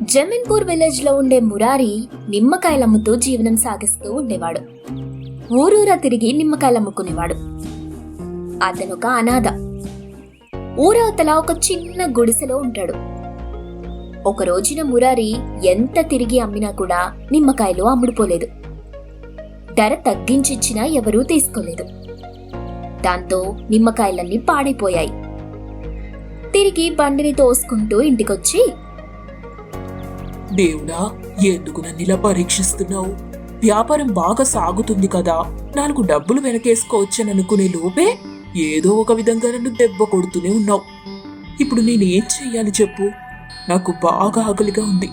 జమీన్పూర్ village లో ఉండే మురారి నిమ్మకాయలమ్ముతూ జీవనం సాగిస్తూ ఉండేవాడు. ఊరూరా తిరిగి నిమ్మకాయలమ్ముకునేవాడు. అతనొక అనాథ. ఊరవతల ఒక చిన్న గుడిసెలో ఉంటాడు. ఒక రోజున మురారి ఎంత తిరిగి అమ్మినా కూడా నిమ్మకాయలు అమ్ముడుపోలేదు. ధర తగ్గించిచ్చినా ఎవరూ తీసుకోలేదు. దాంతో నిమ్మకాయలన్నీ పాడైపోయాయి. తిరిగి బండిని తోసుకుంటూ ఇంటికొచ్చి, దేవుడా, ఎందుకు నన్నిలా పరీక్షిస్తున్నావు? వ్యాపారం బాగా సాగుతుంది కదా, 4 డబ్బులు వెనకేసుకోవచ్చననుకునే లోపే ఏదో ఒక విధంగా నన్ను దెబ్బ కొడుతూనే ఉన్నావు. ఇప్పుడు నేనేం చెయ్యాలి చెప్పు? నాకు బాగా ఆకలిగా ఉంది.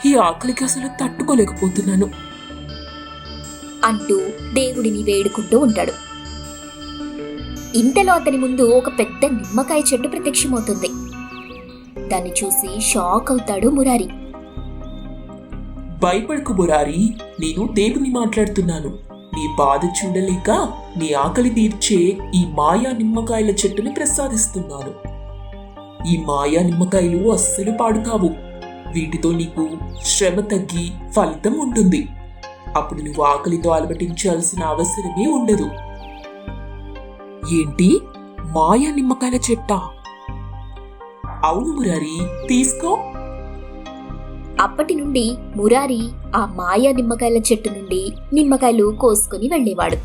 ఈ ఆకలికి అసలు తట్టుకోలేకపోతున్నాను అంటూ దేవుడిని వేడుకుంటూ ఉంటాడు. ఇంతలో అతని ముందు ఒక పెద్ద నిమ్మకాయ చెట్టు ప్రత్యక్షమవుతుంది. దాన్ని చూసి షాక్ అవుతాడు మురారి. భయపడకు మురారి, నేను దేవుని మాట్లాడుతున్నాను. నీ బాధ చూడలేక నీ ఆకలి తీర్చే ఈ మాయా నిమ్మకాయల చెట్టుని ప్రసాదిస్తున్నాను. ఈ మాయా నిమ్మకాయలు అస్సలు పాడు కావు. వీటితో నీకు శ్రమ తగ్గి ఫలితం ఉంటుంది. అప్పుడు నువ్వు ఆకలితో అలమటించాల్సిన అవసరమే ఉండదు. ఏంటి, మాయా నిమ్మకాయల చెట్టా? అవును మురారి, తీసుకో. అప్పటి నుండి మురారి ఆ మాయా నిమ్మకాయల చెట్టు నుండి నిమ్మకాయలు కోసుకుని వెళ్ళేవాడు.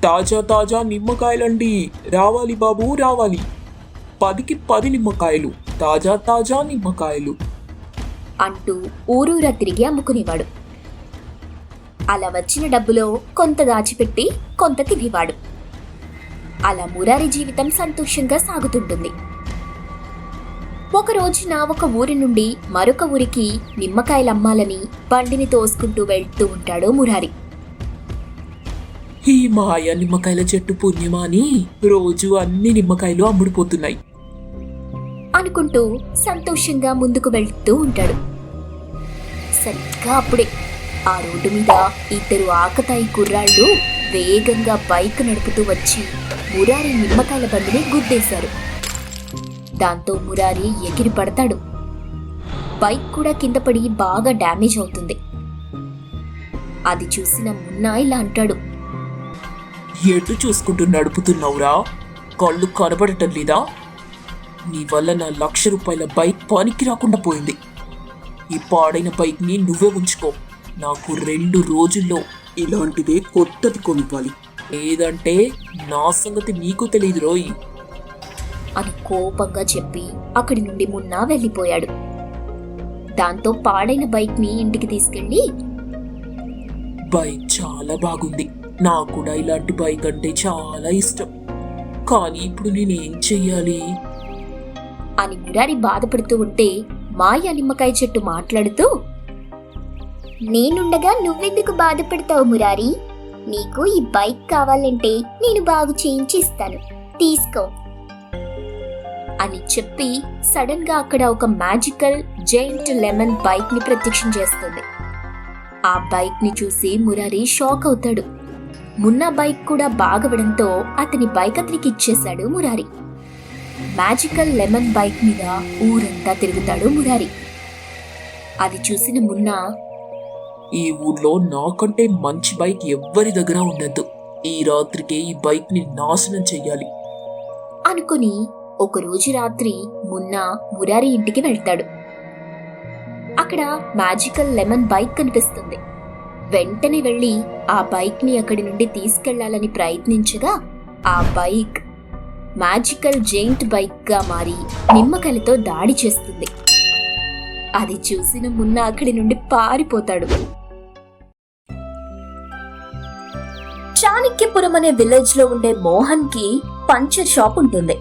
తాజా తాజా నిమ్మకాయలండి, రావాలి బాబు రావాలి. 10కి 10 నిమ్మకాయలు, తాజా తాజా నిమ్మకాయలు అంటూ ఊరూరా తిరిగి అమ్ముకునేవాడు. అలా వచ్చిన డబ్బులో కొంత దాచిపెట్టి కొంత తినేవాడు. అలా మురారి జీవితం సంతోషంగా సాగుతుంటుంది. ఒక రోజున ఒక ఊరి నుండి మరొక ఊరికి నిమ్మకాయలు అమ్మాలని బండిని తోసుకుంటూ వెళ్తూ ఉంటాడు మురారి. ఈ మాయ నిమ్మకాయల చెట్టు పుణ్యమాని రోజు అన్ని నిమ్మకాయలు అమ్ముడుపోతున్నాయి అనుకుంటూ సంతోషంగా ముందుకు వెళ్తూ ఉంటాడు. సరిగ్గా అప్పుడే ఆ రోడ్డు మీద 2 ఆకతాయి కుర్రాళ్ళు వేగంగా బైక్ నడుపుతూ వచ్చి మురారి నిమ్మకాయల బండిని గుద్దేశారు. దాంతో మురారి ఎగిరి పడతాడు. బైక్ కూడా కింద పడి బాగా డ్యామేజ్ అవుతుంది. అది చూసిన మున్నా ఇలా అంటాడు, ఎటు చూసుకుంటూ నడుపుతున్నావురా? కళ్ళు కనబడటం లేదా? నీ వల్ల నా ₹1,00,000 బైక్ పనికి రాకుండా పోయింది. ఈ పాడైన బైక్ని నువ్వే ఉంచుకో. నాకు 2 రోజుల్లో ఇలాంటిదే కొత్తది కొనివ్వాలి, లేదంటే నా సంగతి నీకు తెలియదు రోయ్ అని కోపంగా చెప్పి అక్కడి నుండి మున్నా వెళ్ళిపోయాడు. దాంతో పాడైన బైక్ ని ఇంటికి తీసుకెళ్లి, బైక్ చాలా బాగుంది, నాకు కూడా ఇలాంటి బైక్ అంటే చాలా ఇష్టం, కానీ ఇప్పుడు నేనేం చెయ్యాలి అని మురారి బాధపడుతూ ఉంటే మాయా నిమ్మకాయ చెట్టు మాట్లాడుతూ, నేనుండగా నువ్వెందుకు బాధపడతావు మురారి? నీకు ఈ బైక్ కావాలంటే నేను బాగు చేయించి ఇస్తాను, తీసుకో అని చెప్పి సడన్ గా అక్కడ ఒక మ్యాజికల్ జైంట్ లెమన్ బైక్ ని ప్రత్యక్షం చేస్తుంది. ఆ బైక్ ని చూసి మురారి షాక్ అవుతాడు. మున్నా బైక్ కూడా బాగవడంతో అతని బైక్ అతనికి ఇచ్చేశాడు మురారి. మ్యాజికల్ లెమన్ బైక్ మీద ఊరంతా తిరుగుతాడు మురారి. అది చూసిన మున్నా, ఈ ఊర్లో నాకంటే మంచి బైక్ ఎవ్వరి దగ్గర ఉండద్దు, ఈ రాత్రికే ఈ బైక్ ని నాశనం చెయ్యాలి అనుకుని ఒకరోజు రాత్రి మున్నా మురారి ఇంటికి వెళ్తాడు. అక్కడ మ్యాజికల్ లెమన్ బైక్ కనిపిస్తుంది. వెంటనే వెళ్లి ఆ బైక్ ని అక్కడి నుండి తీసుకెళ్లాలని ప్రయత్నించగా ఆ బైక్ మ్యాజికల్ జైంట్ బైక్ గా మారి నిమ్మకాయలతో దాడి చేస్తుంది. అది చూసిన మున్నా అక్కడి నుండి పారిపోతాడు. చాణక్యపురం అనే విలేజ్ లో ఉండే మోహన్ కి పంచర్ షాప్ ఉంటుంది.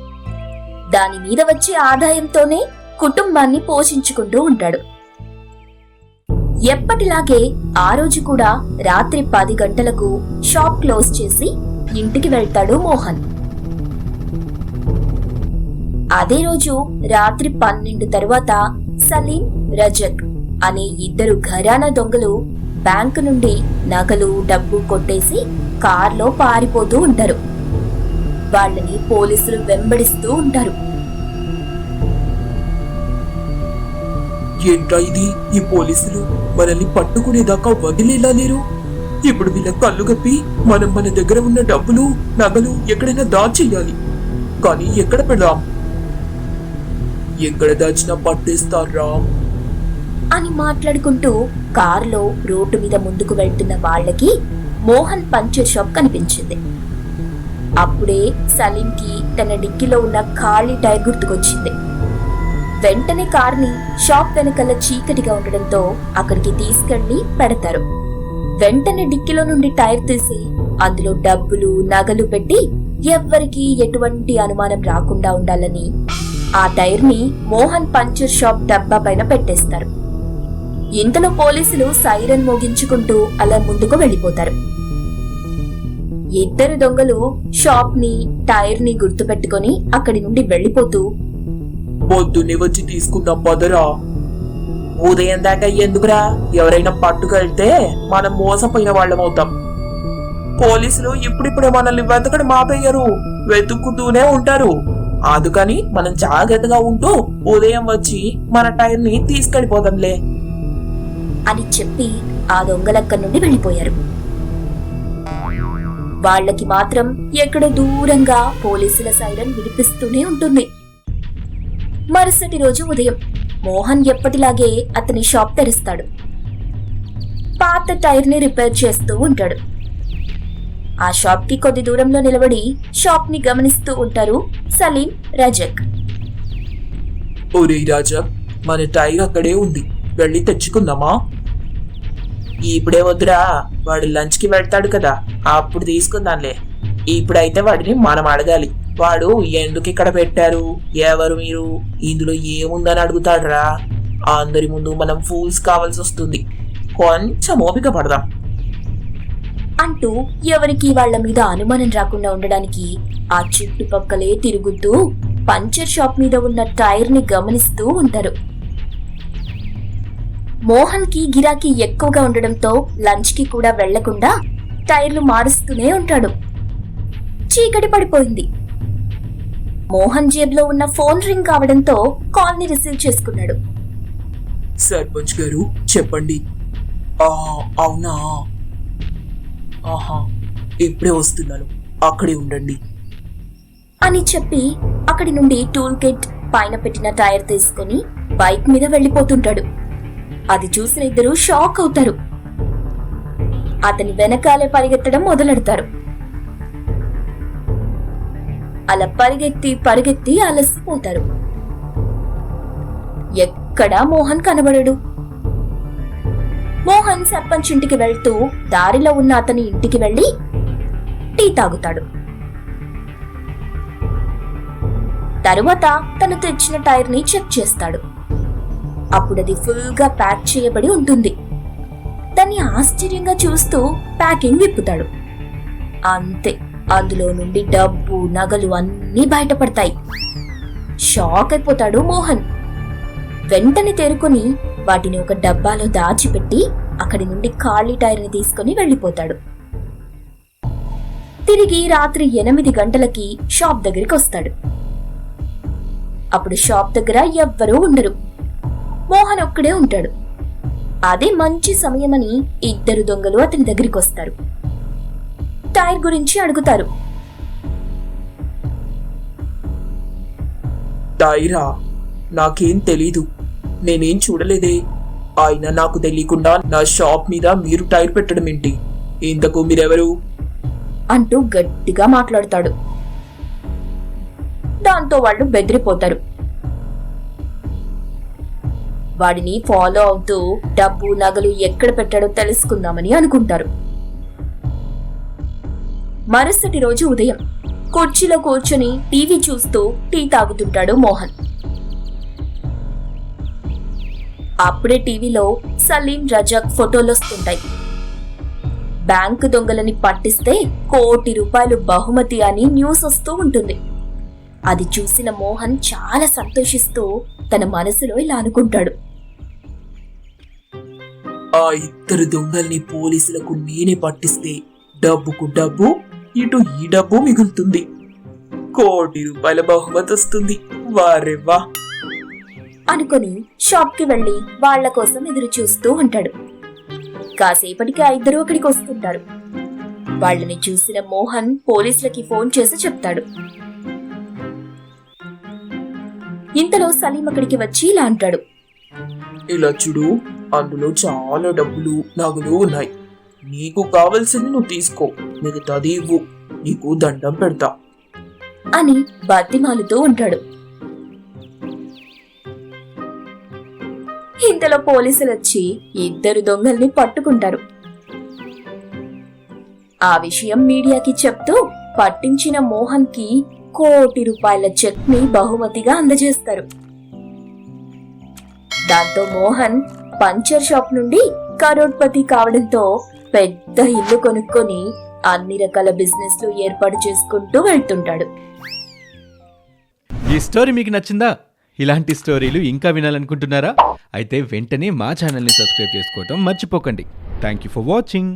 దాని మీద వచ్చే ఆదాయంతోనే కుటుంబాన్ని పోషించుకుంటూ ఉంటాడు. ఎప్పటిలాగే ఆ రోజు కూడా రాత్రి 10 గంటలకు షాప్ క్లోజ్ చేసి ఇంటికి వెళ్తాడు మోహన్. అదే రోజు రాత్రి 12 తర్వాత సలీం, రజక్ అనే 2 ఘరానా దొంగలు బ్యాంకు నుండి నగలు, డబ్బు కొట్టేసి కార్లో పారిపోతూ ఉంటారు. వాళ్ళని పోలీసులు వెంబడిస్తూ ఉంటారు. ఏంట్రా ఇది? ఈ పోలీసులు మనల్ని పట్టుకునేదాకా వదిలేలా లేరు. ఇప్పుడు వీళ్ళ కళ్ళు కప్పి మనం మన దగ్గర ఉన్న డబ్బులు నగలు ఎక్కడైనా దాచేయాలి. కానీ ఎక్కడ పెడదాం? ఎక్కడ దాచినా పట్టేస్తారా అని మాట్లాడుకుంటూ కారులో రోడ్డు మీద ముందుకు వెళ్తున్న వాళ్ళకి మోహన్ పంచర్ షాప్ కనిపించింది. అప్పుడే సలీంకి తన డిక్కీలో ఉన్న ఖాళీ టైర్ గుర్తుకొచ్చింది. వెంటనే కార్ని షాప్ వెనకాల చీకటిగా ఉండడంతో అక్కడికి తీసుకెళ్లి పెడతారు. వెంటనే డిక్కీలో నుండి టైర్ తీసి అందులో డబ్బులు నగలు పెట్టి ఎవ్వరికీ ఎటువంటి అనుమానం రాకుండా ఉండాలని ఆ టైర్ ని మోహన్ పంచర్ షాప్ డబ్బా పైన పెట్టేస్తారు. ఇంతలో పోలీసులు సైరన్ మోగించుకుంటూ అలా ముందుకు వెళ్లిపోతారు. ఇద్దరు దొంగలు షాప్ ని టైర్ ని గుర్తుపెట్టుకుని అక్కడి నుండి వెళ్లిపోతూ, పొద్దున్నే వచ్చి తీసుకుందాం పదరా. ఉదయం దాకా ఎందుకురా? ఎవరైనా పట్టుకెళ్తే మనం మోసపోయిన వాళ్ళం అవుతాం. పోలీసులు ఇప్పుడిప్పుడే మనల్ని వెతకడం ఆపేయరు, వెతుక్కుతూనే ఉంటారు. అందుకని మనం జాగ్రత్తగా ఉంటూ ఉదయం వచ్చి మన టైర్ ని తీసుకెళ్లిపోదాంలే అని చెప్పి ఆ దొంగలక్కడి నుండి వెళ్లిపోయారు. వాళ్లకి మాత్రం ఎక్కడో దూరంగా పోలీసుల సైరన్ వినిపిస్తూనే ఉంటుంది. మరుసటి రోజు ఉదయం మోహన్ ఎప్పటిలాగే అతని షాప్ తెరుస్తాడు. పాత టైర్ ని రిపేర్ చేస్తూ ఉంటాడు. ఆ షాప్ కి కొద్ది దూరంలో నిలబడి షాప్ ని గమనిస్తూ ఉంటారు సలీం, రజక్. ఒరే రాజా, మన టైర్ అక్కడే ఉంది, వెళ్ళి తెచ్చుకుందామా? ఇప్పుడే వద్దురా, వాడు లంచ్ కి వెళ్తాడు కదా, అప్పుడు తీసుకుందాంలే. ఇప్పుడైతే వాడిని మనం అడగాలి. వాడు ఎందుకు ఇక్కడ పెట్టారు, ఎవరు మీరు, ఇందులో ఏముందని అడుగుతాడురా. అందరి ముందు మనం ఫూల్స్ కావాల్సి వస్తుంది. కొంచెం ఓపిక పడదాం అంటూ ఎవరికి వాళ్ల మీద అనుమానం రాకుండా ఉండడానికి ఆ చుట్టుపక్కలే తిరుగుతూ పంచర్ షాప్ మీద ఉన్న టైర్ ని గమనిస్తూ ఉంటారు. మోహన్ కి గిరాకీ ఎక్కువగా ఉండడంతో లంచ్ కి కూడా వెళ్లకుండా టైర్లు మారుస్తూనే ఉంటాడు. చీకటి పడిపోయింది. మోహన్ జేబులో ఉన్న ఫోన్ రింగ్ కావడంతో కాల్ ని రిసీవ్ చేసుకున్నాడు. సర్పంచ్ గారు చెప్పండి. అవునా, ఆహా, ఇప్పుడే వస్తున్నాను, అక్కడే ఉండండి అని చెప్పి అక్కడి నుండి టూల్ కిట్ పైన పెట్టిన టైర్ తీసుకుని బైక్ మీద వెళ్లిపోతుంటాడు. అది చూసిన ఇద్దరు షాక్ అవుతారు. అతని వెనకాలే పరిగెత్తడం మొదలెడతారు. అలా పరిగెత్తి అలసిపోతారు. ఎక్కడా మోహన్ కనబడడు. మోహన్ సర్పంచ్ ఇంటికి వెళ్తూ దారిలో ఉన్న అతని ఇంటికి వెళ్లి టీ తాగుతాడు. తరువాత తను తెచ్చిన టైర్ ని చెక్ చేస్తాడు. అప్పుడది ఫుల్ గా ప్యాక్ చేయబడి ఉంటుంది. దాన్ని ఆశ్చర్యంగా చూస్తూ ప్యాకింగ్ విప్పుతాడు. అంతే, అందులో నుండి డబ్బు నగలు అన్నీ బయటపడతాయి. షాక్ అయిపోతాడు మోహన్. వెంటనే తేరుకుని వాటిని ఒక డబ్బాలో దాచిపెట్టి అక్కడి నుండి ఖాళీ టైర్ ని తీసుకుని వెళ్లిపోతాడు. తిరిగి రాత్రి 8 గంటలకి షాప్ దగ్గరికి వస్తాడు. అప్పుడు షాప్ దగ్గర ఎవ్వరూ ఉండరు. మోహన్ ఒక్కడే ఉంటాడు. అదే మంచి సమయమని ఇద్దరు దొంగలు అతని దగ్గరికి వస్తారు. టైర్ గురించి అడుగుతారు. టైరా? నాకేం తెలీదు, నేనేం చూడలేదే. అయినా నాకు తెలియకుండా నా షాప్ మీద మీరు టైర్ పెట్టడం ఏంటి? ఇంతకు మీరెవరు? అంటూ గట్టిగా మాట్లాడతాడు. దాంతో వాళ్ళు బెదిరిపోతారు. వాడిని ఫాలో అవుతూ డబ్బు నగలు ఎక్కడ పెట్టాడో తెలుసుకుందామని అనుకుంటారు. మరుసటి రోజు ఉదయం కుర్చీలో కూర్చుని టీవీ చూస్తూ టీ తాగుతుంటాడు మోహన్. అప్పుడే టీవీలో సలీం, రజాక్ ఫోటోలొస్తుంటాయి. బ్యాంకు దొంగలని పట్టిస్తే ₹1 కోటి బహుమతి అని న్యూస్ వస్తూ ఉంటుంది. అది చూసిన మోహన్ చాలా సంతోషిస్తూ తన మనసులో ఇలా అనుకుంటాడు. ఆ ఇద్దరు దొంగల్ని పోలీసులకు నేనే పట్టిస్తే డబ్బుకు డబ్బు, ఇటు ఈ డబ్బు మిగులుతుంది. ₹1 కోటి బహుమతి వస్తుంది. వారెవ్వా! అనుకొని షాప్కి వెళ్లి వాళ్ల కోసం ఎదురు చూస్తూ ఉంటాడు. కాసేపటికి ఆ ఇద్దరు అక్కడికి వస్తుంటారు. వాళ్ళని చూసిన మోహన్ పోలీసులకి ఫోన్ చేసి చెప్తాడు. ఇంతలో సలీం అక్కడికి వచ్చి ఇలా అంటాడు. ఇలా చూడు, అందులో చాలా డబ్బులు నగలు ఉన్నాయి. నీకు కావలసింది నువ్వు తీసుకో, మిగతాది ఇవ్వు, నీకు దండం పెడతా అని బతిమాలుతూ ఉంటాడు. ఇంతలో పోలీసులు వచ్చి ఇద్దరు దొంగల్ని పట్టుకుంటారు. ఆ విషయం మీడియాకి చెప్తూ పట్టించిన మోహన్ కి ₹1 కోటి చెక్ ని బహుమతిగా అందజేస్తారు. దాంతో మోహన్ పంచర్ షాప్ నుండి కరోడ్పతి కావడంతో పెద్ద ఇల్లు కొనుక్కొని అన్ని రకాల బిజినెస్లు ఏర్పాటు చేసుకుంటూ వెళ్తుంటాడు. ఈ స్టోరీ మీకు నచ్చిందా? ఇలాంటి స్టోరీలు ఇంకా వినాలనుకుంటున్నారా? అయితే వెంటనే మా ఛానల్ని సబ్స్క్రైబ్ చేసుకోవటం మర్చిపోకండి. Thank you for watching.